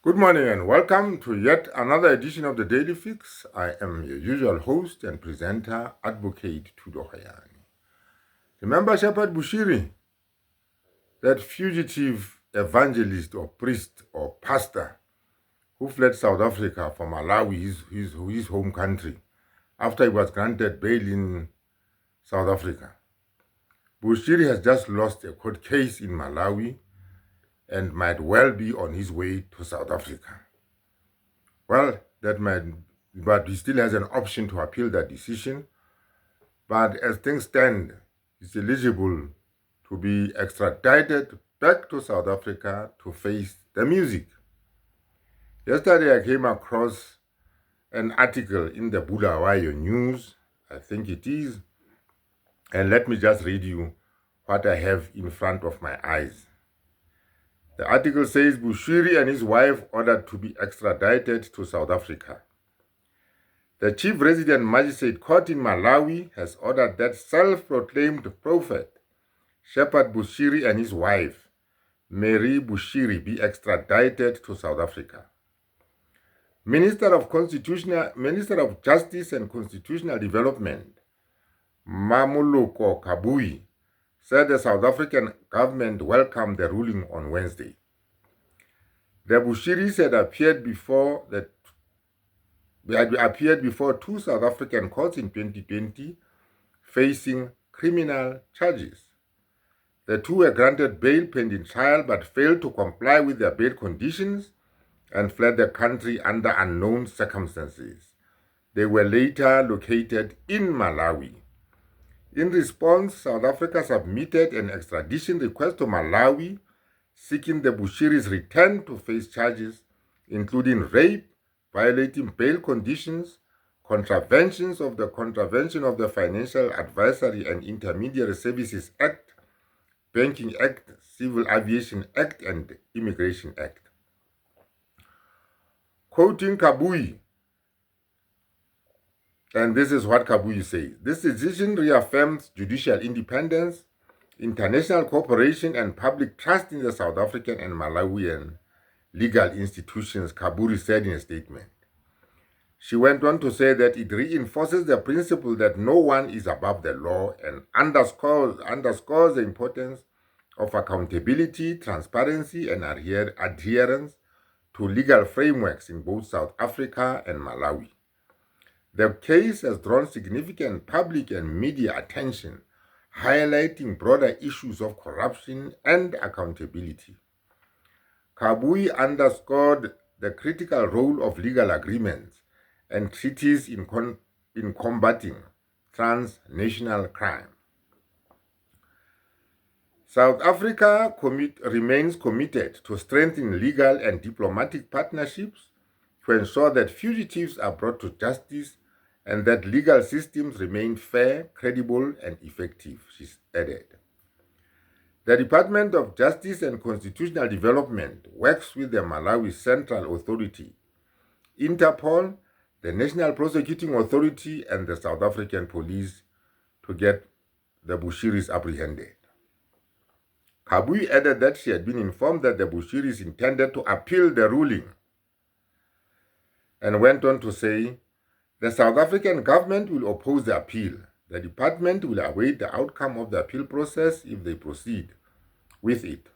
Good morning and welcome to yet another edition of the Daily Fix. I am your usual host and presenter, Advocate Tudo Hayani. Remember Shepherd Bushiri, that fugitive evangelist or priest or pastor who fled South Africa from Malawi, his home country, after he was granted bail in South Africa. Bushiri has just lost a court case in Malawi and might well be on his way to South Africa. Well, but he still has an option to appeal that decision. But as things stand, he's eligible to be extradited back to South Africa to face the music. Yesterday, I came across an article in the Bulawayo News, I think it is, and let me just read you what I have in front of my eyes. The article says Bushiri and his wife ordered to be extradited to South Africa. The Chief Resident Magistrate Court in Malawi has ordered that self-proclaimed prophet Shepherd Bushiri and his wife, Mary Bushiri, be extradited to South Africa. Minister of Justice and Constitutional Development, Mamuluko Kabui, said the South African government welcomed the ruling on Wednesday. The Bushiris had appeared before two South African courts in 2020, facing criminal charges. The two were granted bail pending trial but failed to comply with their bail conditions and fled the country under unknown circumstances. They were later located in Malawi. In response, South Africa submitted an extradition request to Malawi, seeking the Bushiris' return to face charges including rape, violating bail conditions, contravention of the Financial Advisory and Intermediary Services Act, Banking Act, Civil Aviation Act, and Immigration Act. Quoting Kabui, and this is what Kabui says: "This decision reaffirms judicial independence, international cooperation, and public trust in the South African and Malawian legal institutions," Kaburi said in a statement. She went on to say that it reinforces the principle that no one is above the law and underscores the importance of accountability, transparency, and adherence to legal frameworks in both South Africa and Malawi. The case has drawn significant public and media attention, highlighting broader issues of corruption and accountability. Kabui underscored the critical role of legal agreements and treaties in combating transnational crime. South Africa remains committed to strengthening legal and diplomatic partnerships to ensure that fugitives are brought to justice and that legal systems remain fair, credible, and effective, she added. The Department of Justice and Constitutional Development works with the Malawi Central Authority, Interpol, the National Prosecuting Authority, and the South African Police to get the Bushiris apprehended. Kabui added that she had been informed that the Bushiris intended to appeal the ruling, and went on to say, "The South African government will oppose the appeal. The department will await the outcome of the appeal process if they proceed with it."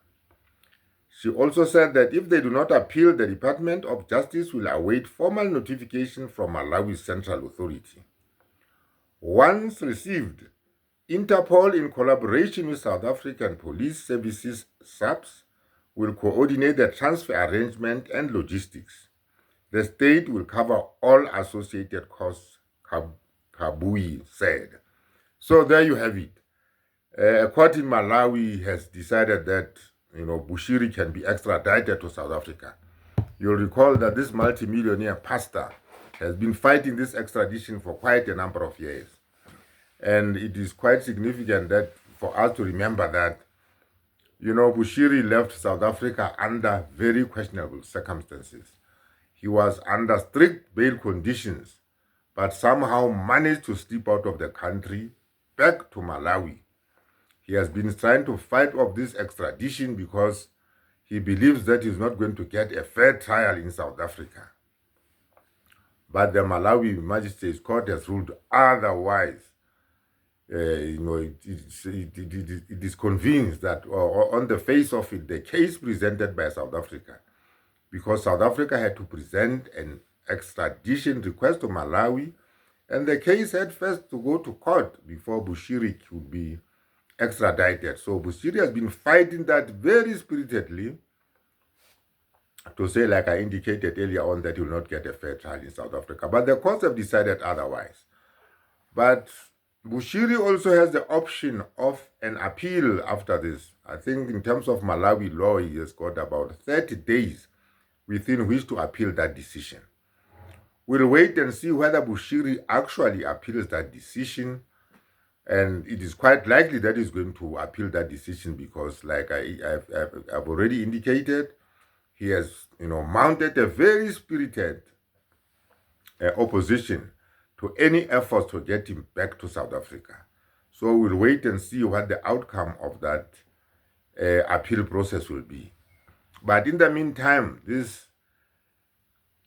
She also said that if they do not appeal, the Department of Justice will await formal notification from Malawi's Central Authority. Once received, Interpol, in collaboration with South African Police Services SAPS, will coordinate the transfer arrangement and logistics. The state will cover all associated costs, Kabui said. So there you have it. A court in Malawi has decided that Bushiri can be extradited to South Africa. You'll recall that this multimillionaire pastor has been fighting this extradition for quite a number of years. And it is quite significant that for us to remember that, Bushiri left South Africa under very questionable circumstances. He was under strict bail conditions, but somehow managed to slip out of the country back to Malawi. He has been trying to fight off this extradition because he believes that he's not going to get a fair trial in South Africa. But the Malawi Magistrates Court has ruled otherwise. It is convinced that on the face of it, the case presented by South Africa, because South Africa had to present an extradition request to Malawi, and the case had first to go to court before Bushiri could be extradited. So Bushiri has been fighting that very spiritedly to say, like I indicated earlier on, that he will not get a fair trial in South Africa. But the courts have decided otherwise. But Bushiri also has the option of an appeal after this. I think in terms of Malawi law, he has got about 30 days within which to appeal that decision. We'll wait and see whether Bushiri actually appeals that decision. And it is quite likely that he's going to appeal that decision because, like I've already indicated, he has, mounted a very spirited opposition to any efforts to get him back to South Africa. So we'll wait and see what the outcome of that appeal process will be. But in the meantime, this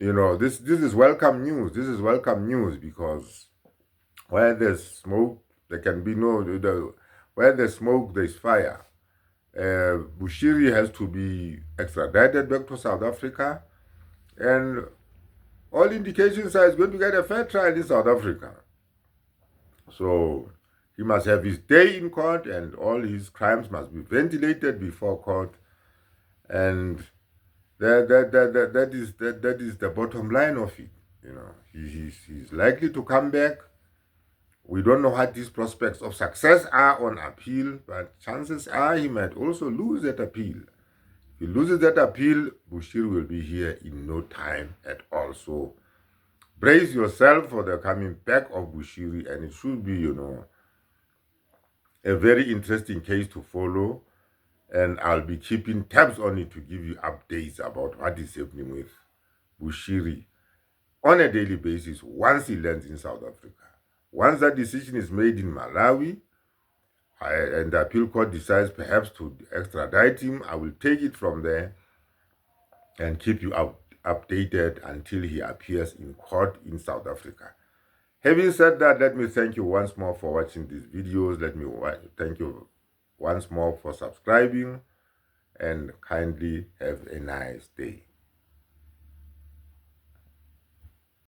is welcome news. This is welcome news because where there's smoke, there can be where there's smoke, there's fire. Bushiri has to be extradited back to South Africa, and all indications are he's going to get a fair trial in South Africa. So he must have his day in court, and all his crimes must be ventilated before court, and that is the bottom line of it. He's likely to come back. We don't know what his prospects of success are on appeal, but chances are he might also lose that appeal. If he loses that appeal, Bushiri will be here in no time at all. So brace yourself for the coming back of Bushiri, and it should be, a very interesting case to follow. And I'll be keeping tabs on it to give you updates about what is happening with Bushiri on a daily basis once he lands in South Africa. Once that decision is made in Malawi, and the appeal court decides perhaps to extradite him, I will take it from there and keep you updated until he appears in court in South Africa. Having said that, let me thank you once more for watching these videos. Let me thank you once more for subscribing, and kindly have a nice day.